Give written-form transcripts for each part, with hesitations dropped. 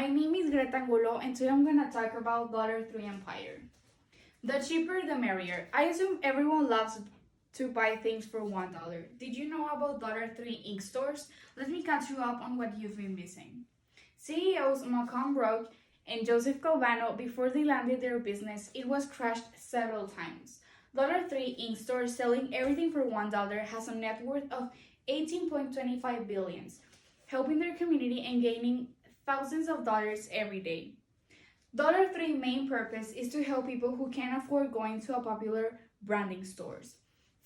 My name is Greta Angulo, and today I'm going to talk about $3 Empire. The cheaper the merrier. I assume everyone loves to buy things for $1. Did you know about $3 ink stores? Let me catch you up on what you've been missing. CEOs Malcolm Brooks and Joseph Calvano, before they landed their business, it was crashed several times. $3 ink store selling everything for $1 has a net worth of 18.25 billion, helping their community and gaining thousands of dollars every day. $3 main purpose is to help people who can't afford going to a popular branding stores.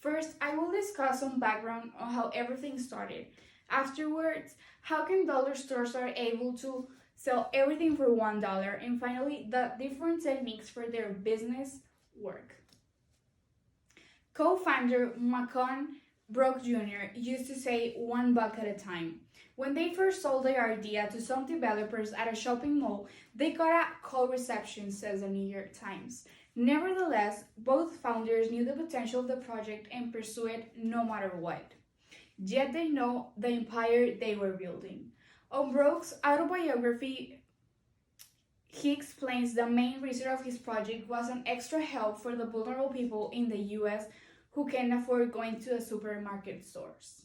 First, I will discuss some background on how everything started. Afterwards, how can dollar stores are able to sell everything for $1, and finally, the different techniques for their business work. Co-founder Malcolm Brooks Jr. used to say $1 at a time. When they first sold their idea to some developers at a shopping mall, they got a cold reception, says the New York Times. Nevertheless, both founders knew the potential of the project and pursued it no matter what. Yet they know the empire they were building. On Brooks' autobiography, he explains the main reason of his project was an extra help for the vulnerable people in the US who can't afford going to the supermarket stores.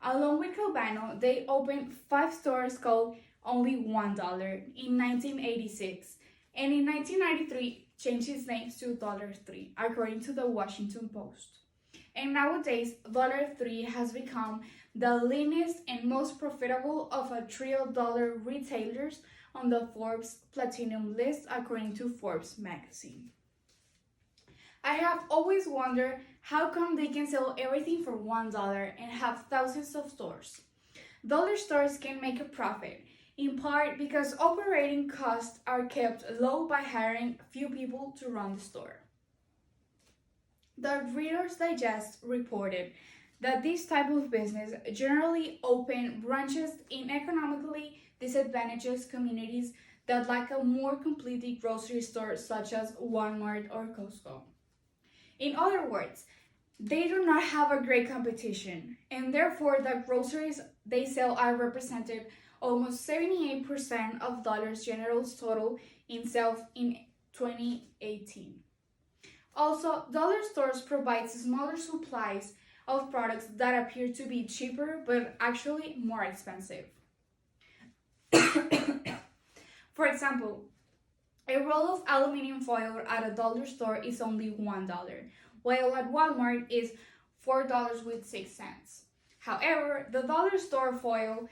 Along with Calvano, they opened 5 stores called Only $1 in 1986, and in 1993 changed its name to $3, according to the Washington Post. And nowadays, $3 has become the leanest and most profitable of a trillion dollar retailers on the Forbes Platinum list, according to Forbes magazine. I have always wondered how come they can sell everything for $1 and have thousands of stores. Dollar stores can make a profit, in part because operating costs are kept low by hiring few people to run the store. The Reader's Digest reported that this type of business generally open branches in economically disadvantaged communities that lack a more complete grocery store such as Walmart or Costco. In other words, they do not have a great competition, and therefore the groceries they sell are represented almost 78% of Dollar General's total in sales in 2018. Also, dollar stores provide smaller supplies of products that appear to be cheaper but actually more expensive. For example, a roll of aluminum foil at a dollar store is only $1, while at Walmart is $4.06. However, the dollar store foil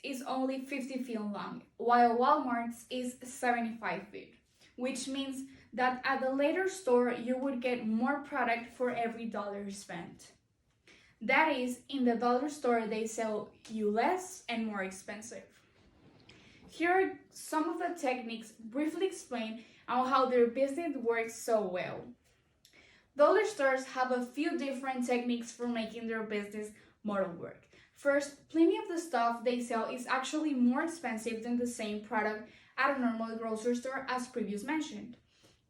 is only 50 feet long, while Walmart's is 75 feet, which means that at the later store you would get more product for every dollar spent. That is, in the dollar store they sell you less and more expensive. Here are some of the techniques briefly explained on how their business works so well. Dollar stores have a few different techniques for making their business model work. First, plenty of the stuff they sell is actually more expensive than the same product at a normal grocery store, as previously mentioned.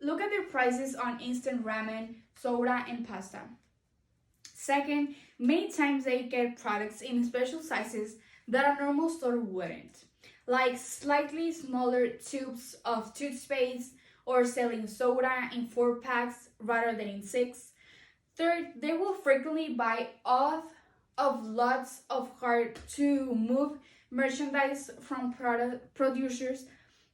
Look at their prices on instant ramen, soda, and pasta. Second, many times they get products in special sizes that a normal store wouldn't, like slightly smaller tubes of toothpaste or selling soda in 4 packs rather than in 6. Third, they will frequently buy off of lots of hard to move merchandise from producers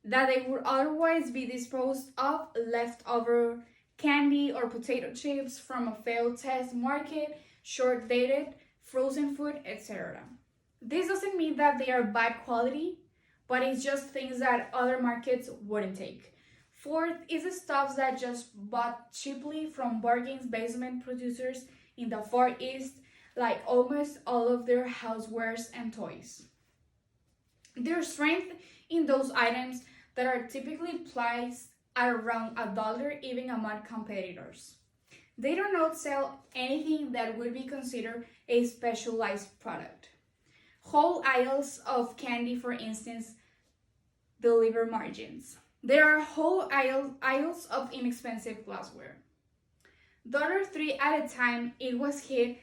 that they would otherwise be disposed of, leftover candy or potato chips from a failed test market, short-dated, frozen food, etc. This doesn't mean that they are bad quality, but it's just things that other markets wouldn't take. Fourth is the stuff that just bought cheaply from bargains basement producers in the Far East, like almost all of their housewares and toys. Their strength in those items that are typically priced at around $1 even among competitors. They do not sell anything that would be considered a specialized product. Whole aisles of candy, for instance, deliver margins. There are whole aisles of inexpensive glassware. $3 at a time, it was hit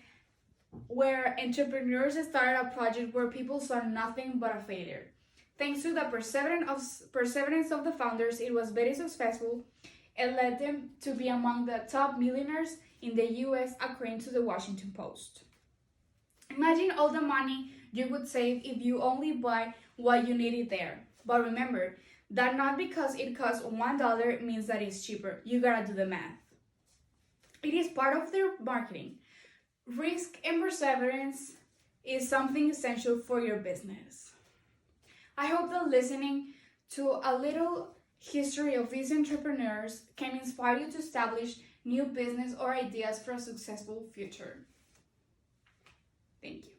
where entrepreneurs started a project where people saw nothing but a failure. Thanks to the perseverance of the founders, it was very successful and led them to be among the top millionaires in the US according to the Washington Post. Imagine all the money you would save if you only buy what you needed there. But remember that not because it costs $1 means that it's cheaper. You gotta do the math. It is part of their marketing. Risk and perseverance is something essential for your business. I hope that listening to a little history of these entrepreneurs can inspire you to establish new business or ideas for a successful future. Thank you.